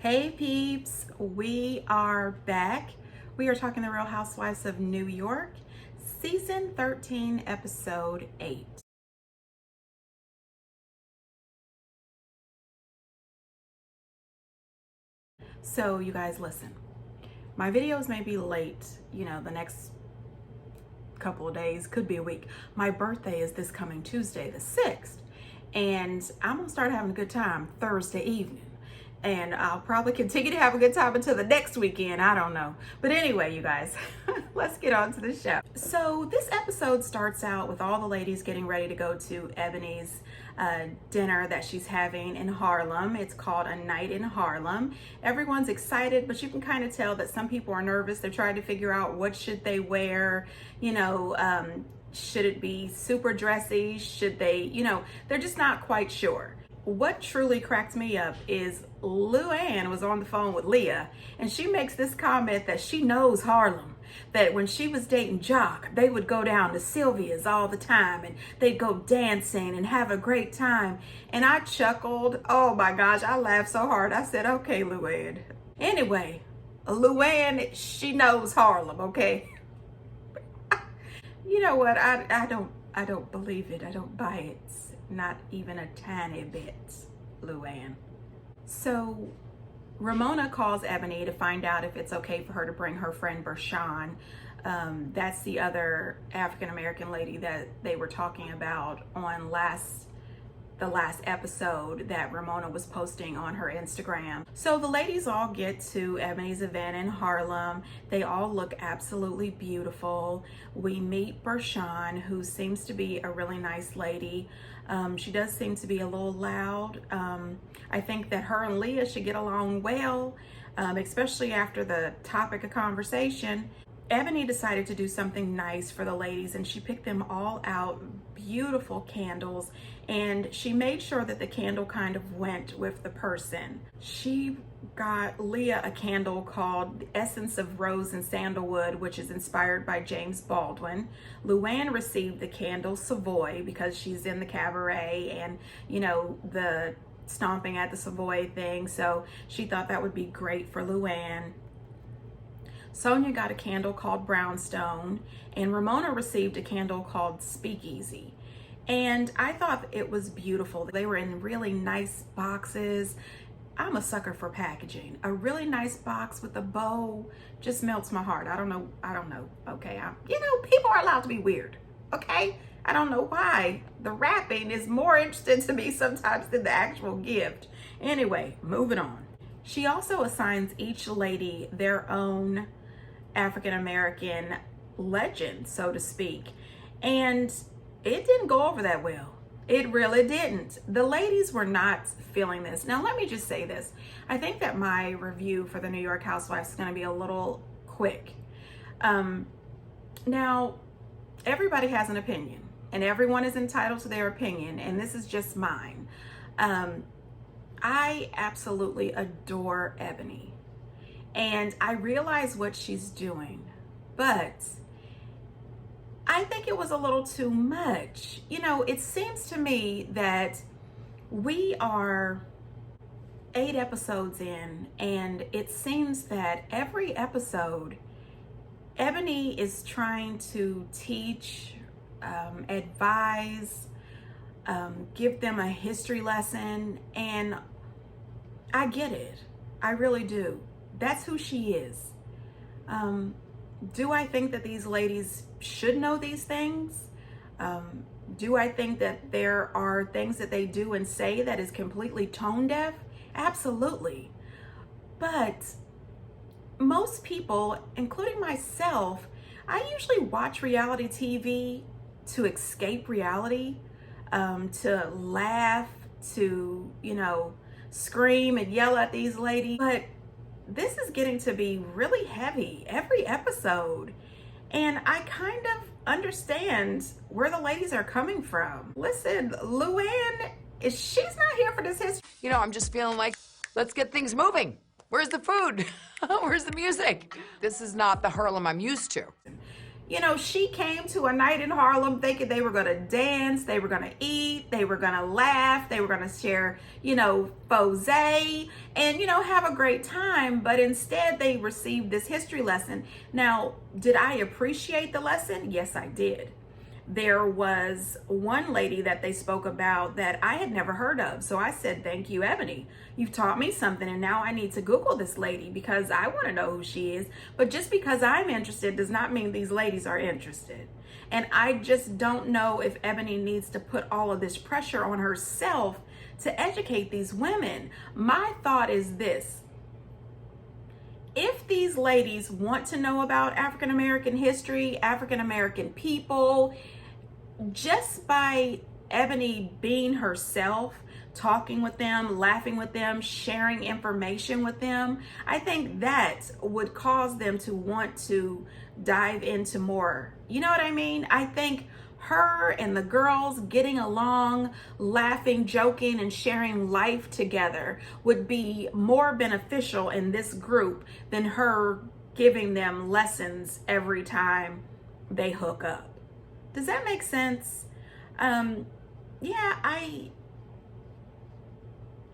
Hey peeps, we are back. We are talking The Real Housewives of New York, season 13, episode 8. So you guys listen, my videos may be late, the next couple of days, could be a week. My birthday is this coming Tuesday, the 6th, and I'm gonna start having a good time Thursday evening. And I'll probably continue to have a good time until the next weekend. I don't know. But anyway, you guys, let's get on to the show. So this episode starts out with all the ladies getting ready to go to Ebony's dinner that she's having in Harlem. It's called A Night in Harlem. Everyone's excited, but you can kind of tell that some people are nervous. They're trying to figure out what should they wear, should it be super dressy? Should they, they're just not quite sure. What truly cracked me up is Leah was on the phone with Leah, and she makes this comment that she knows Harlem, that when she was dating Jock, they would go down to Sylvia's all the time and they'd go dancing and have a great time. And I chuckled. Oh my gosh, I laughed so hard. I said, okay, Leah. Anyway, Leah, she knows Harlem, okay? You know what? I don't believe it. I don't buy it. Not even a tiny bit, Luann. So Ramona calls Ebony to find out if it's okay for her to bring her friend Rasean. That's the other African-American lady that they were talking about on the last episode that Ramona was posting on her Instagram. So the ladies all get to Ebony's event in Harlem. They all look absolutely beautiful. We meet Rasean, who seems to be a really nice lady. She does seem to be a little loud. I think that her and Leah should get along well, especially after the topic of conversation. Ebony decided to do something nice for the ladies, and she picked them all out beautiful candles, and she made sure that the candle kind of went with the person. She got Leah a candle called The Essence of Rose and Sandalwood, which is inspired by James Baldwin. Luann received the candle Savoy because she's in the cabaret and, the stomping at the Savoy thing, so she thought that would be great for Luann. Sonia got a candle called Brownstone, and Ramona received a candle called Speakeasy. And I thought it was beautiful. They were in really nice boxes. I'm a sucker for packaging. A really nice box with a bow just melts my heart. I don't know. Okay, people are allowed to be weird. Okay, I don't know why. The wrapping is more interesting to me sometimes than the actual gift. Anyway, moving on. She also assigns each lady their own African-American legend, so to speak. And it didn't go over that well. It really didn't. The ladies were not feeling this. Now, let me just say this. I think that my review for the New York Housewives is going to be a little quick. Now, everybody has an opinion, and everyone is entitled to their opinion, and this is just mine. I absolutely adore Ebony, and I realize what she's doing, but I think it was a little too much. It seems to me that we are 8 episodes in, and it seems that every episode, Ebony is trying to teach, advise, give them a history lesson, and I get it. I really do. That's who she is. Do I think that these ladies should know these things? Do I think that there are things that they do and say that is completely tone deaf? Absolutely. But most people, including myself, I usually watch reality TV to escape reality, to laugh, to, scream and yell at these ladies. But this is getting to be really heavy every episode. And I kind of understand where the ladies are coming from. Listen, Luann, she's not here for this history. I'm just feeling like, let's get things moving. Where's the food? Where's the music? This is not the Harlem I'm used to. You know, she came to a night in Harlem thinking they were going to dance, they were going to eat, they were going to laugh, they were going to share, fose and, have a great time. But instead, they received this history lesson. Now, did I appreciate the lesson? Yes, I did. There was one lady that they spoke about that I had never heard of. So I said, thank you, Ebony. You've taught me something, and now I need to Google this lady because I want to know who she is. But just because I'm interested does not mean these ladies are interested. And I just don't know if Ebony needs to put all of this pressure on herself to educate these women. My thought is this. If these ladies want to know about African American history, African American people, just by Ebony being herself, talking with them, laughing with them, sharing information with them, I think that would cause them to want to dive into more. You know what I mean? I think her and the girls getting along, laughing, joking, and sharing life together would be more beneficial in this group than her giving them lessons every time they hook up. Does that make sense? Yeah, I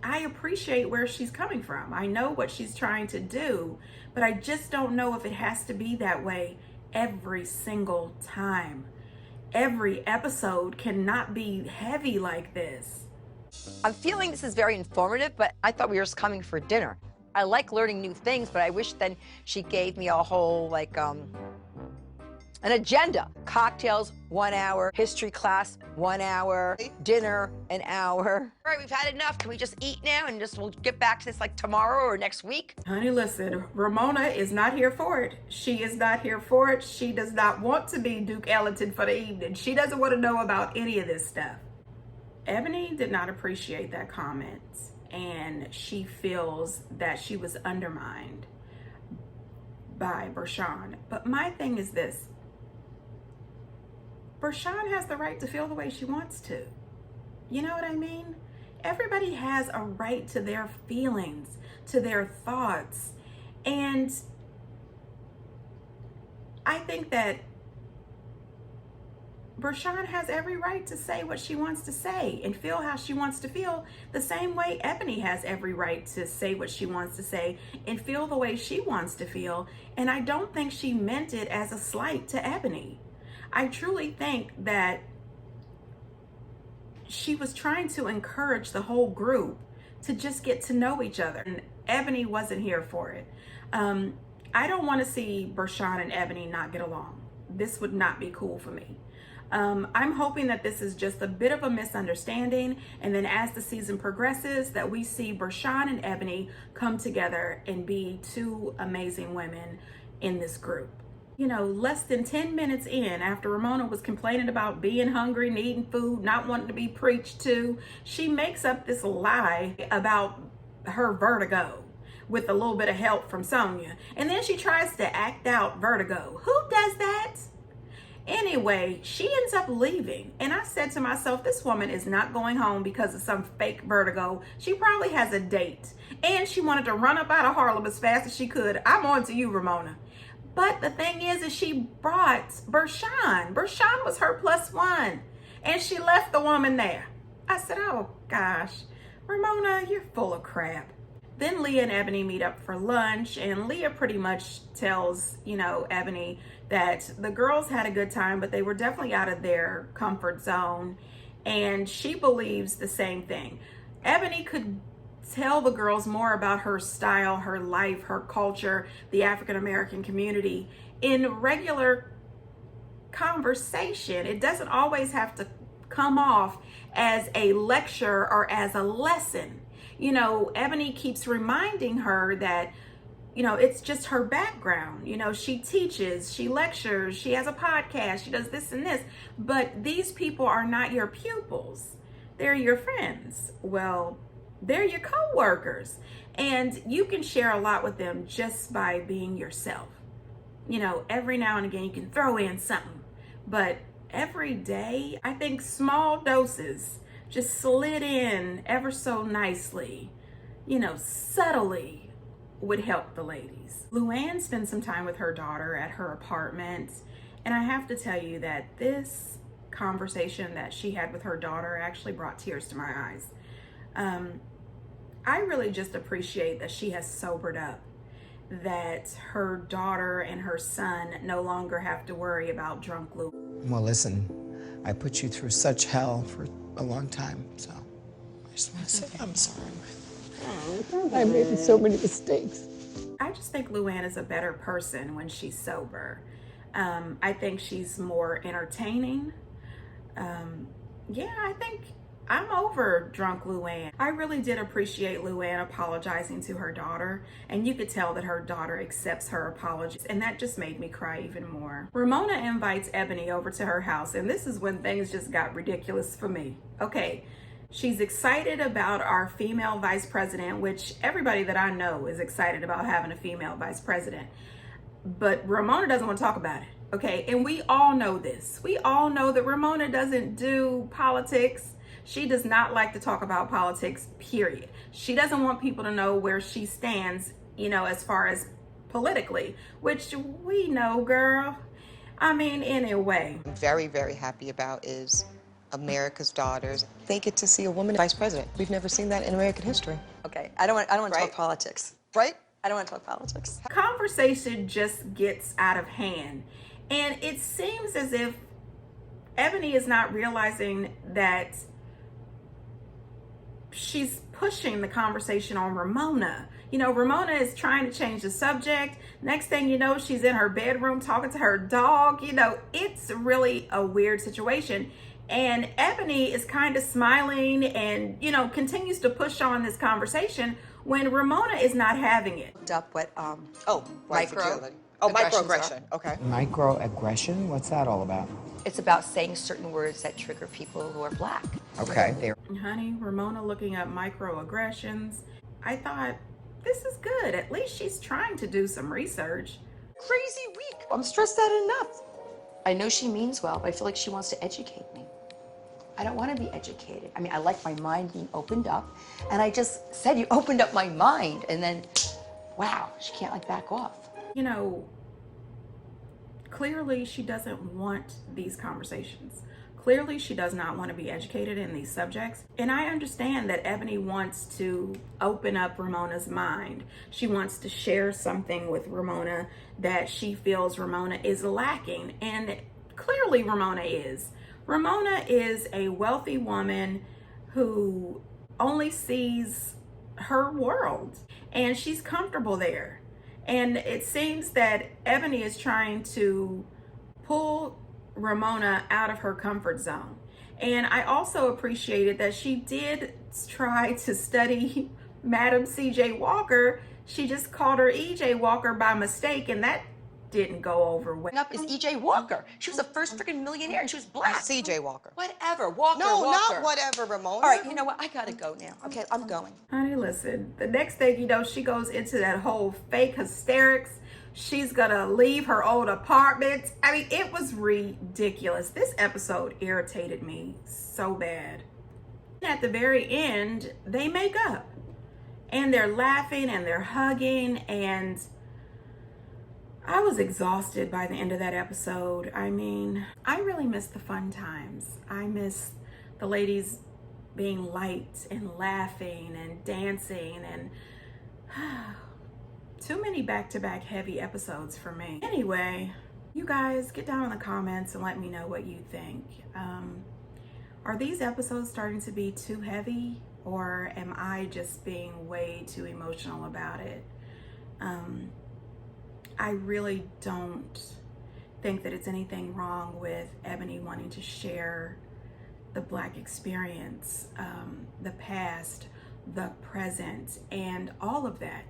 appreciate where she's coming from. I know what she's trying to do, but I just don't know if it has to be that way every single time. Every episode cannot be heavy like this. I'm feeling this is very informative, but I thought we were just coming for dinner. I like learning new things, but I wish then she gave me a whole, an agenda. Cocktails, 1 hour. History class, 1 hour. Dinner, an hour. All right, we've had enough. Can we just eat now and we'll get back to this tomorrow or next week? Honey, listen, Ramona is not here for it. She is not here for it. She does not want to be Duke Ellington for the evening. She doesn't want to know about any of this stuff. Ebony did not appreciate that comment, and she feels that she was undermined by Rasean. But my thing is this. Rasean has the right to feel the way she wants to. You know what I mean? Everybody has a right to their feelings, to their thoughts. And I think that Rasean has every right to say what she wants to say and feel how she wants to feel, the same way Ebony has every right to say what she wants to say and feel the way she wants to feel. And I don't think she meant it as a slight to Ebony. I truly think that she was trying to encourage the whole group to just get to know each other. And Ebony wasn't here for it. I don't want to see Rasean and Ebony not get along. This would not be cool for me. I'm hoping that this is just a bit of a misunderstanding, and then as the season progresses, that we see Rasean and Ebony come together and be two amazing women in this group. Less than 10 minutes in, after Ramona was complaining about being hungry, needing food, not wanting to be preached to, she makes up this lie about her vertigo with a little bit of help from Sonia. And then she tries to act out vertigo. Who does that? Anyway, she ends up leaving. And I said to myself, this woman is not going home because of some fake vertigo. She probably has a date. And she wanted to run up out of Harlem as fast as she could. I'm on to you, Ramona. But the thing is she brought Rasean. Rasean was her +1. And she left the woman there. I said, oh gosh, Ramona, you're full of crap. Then Leah and Ebony meet up for lunch, and Leah pretty much tells, Ebony that the girls had a good time, but they were definitely out of their comfort zone. And she believes the same thing. Ebony could tell the girls more about her style, her life, her culture, the African American community in regular conversation. It doesn't always have to come off as a lecture or as a lesson. Ebony keeps reminding her that, it's just her background. She teaches, she lectures, she has a podcast, she does this and this, but these people are not your pupils. They're your friends. Well, they're your co-workers, and you can share a lot with them just by being yourself. Every now and again you can throw in something, but every day, I think small doses just slid in ever so nicely, subtly, would help the ladies. Luann spent some time with her daughter at her apartment, And I have to tell you that this conversation that she had with her daughter actually brought tears to my eyes. I really just appreciate that she has sobered up, that her daughter and her son no longer have to worry about drunk Lou. Well, listen, I put you through such hell for a long time, so I just want to say I'm sorry. I made so many mistakes. I just think Luann is a better person when she's sober. I think she's more entertaining. Yeah, I think I'm over drunk Luann. I really did appreciate Luann apologizing to her daughter, and you could tell that her daughter accepts her apologies, and that just made me cry even more. Ramona invites Ebony over to her house, and this is when things just got ridiculous for me. Okay, she's excited about our female vice president, which everybody that I know is excited about having a female vice president. But Ramona doesn't want to talk about it, okay? And we all know this. We all know that Ramona doesn't do politics. She does not like to talk about politics, period. She doesn't want people to know where she stands, you know, as far as politically, which we know, girl. I mean, in a way. I'm very, very happy about is America's daughters. They get to see a woman vice president. We've never seen that in American history. Okay, I don't want to Right. talk politics. Right? I don't want to talk politics. Conversation just gets out of hand. And it seems as if Ebony is not realizing that she's pushing the conversation on Ramona. You know, Ramona is trying to change the subject. Next thing you know, she's in her bedroom talking to her dog. You know, it's really a weird situation. And Ebony is kind of smiling and, you know, continues to push on this conversation when Ramona is not having it. Looked up what White fragility. Oh, microaggression. Okay. Microaggression? What's that all about? it's about saying certain words that trigger people who are black. Okay. There. Honey, Ramona looking up microaggressions. I thought, this is good. At least she's trying to do some research. Crazy week. I'm stressed out enough. I know she means well, but I feel like she wants to educate me. I don't want to be educated. I mean, I like my mind being opened up, and I just said you opened up my mind, and then, wow, she can't like back off. You know, clearly she doesn't want these conversations. Clearly she does not want to be educated in these subjects. And I understand that Ebony wants to open up Ramona's mind. She wants to share something with Ramona that she feels Ramona is lacking. And clearly Ramona is. Ramona is a wealthy woman who only sees her world, and she's comfortable there. And it seems that Ebony is trying to pull Ramona out of her comfort zone. And I also appreciated that she did try to study Madam C.J. Walker. She just called her E.J. Walker by mistake, and that didn't go over well. Up is E.J. Walker. She was the first freaking millionaire, and she was black. C.J. Walker. Whatever, Walker. No, Walker. not whatever, Ramona. All right, you know what? I gotta go now. Okay, I'm going. Honey, listen, the next thing you know, she goes into that whole fake hysterics. She's gonna leave her old apartment. I mean, it was ridiculous. This episode irritated me so bad. At the very end, they make up. And they're laughing and they're hugging, and I was exhausted by the end of that episode. I mean, I really miss the fun times. I miss the ladies being light and laughing and dancing, and too many back-to-back heavy episodes for me. Anyway, you guys get down in the comments and let me know what you think. Are these episodes starting to be too heavy, or am I just being way too emotional about it? I really don't think that it's anything wrong with Ebony wanting to share the Black experience, the past, the present, and all of that.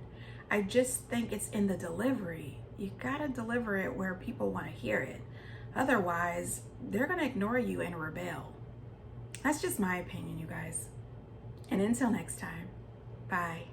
I just think it's in the delivery. You gotta deliver it where people want to hear it. Otherwise, they're gonna ignore you and rebel. That's just my opinion, you guys. And until next time, bye.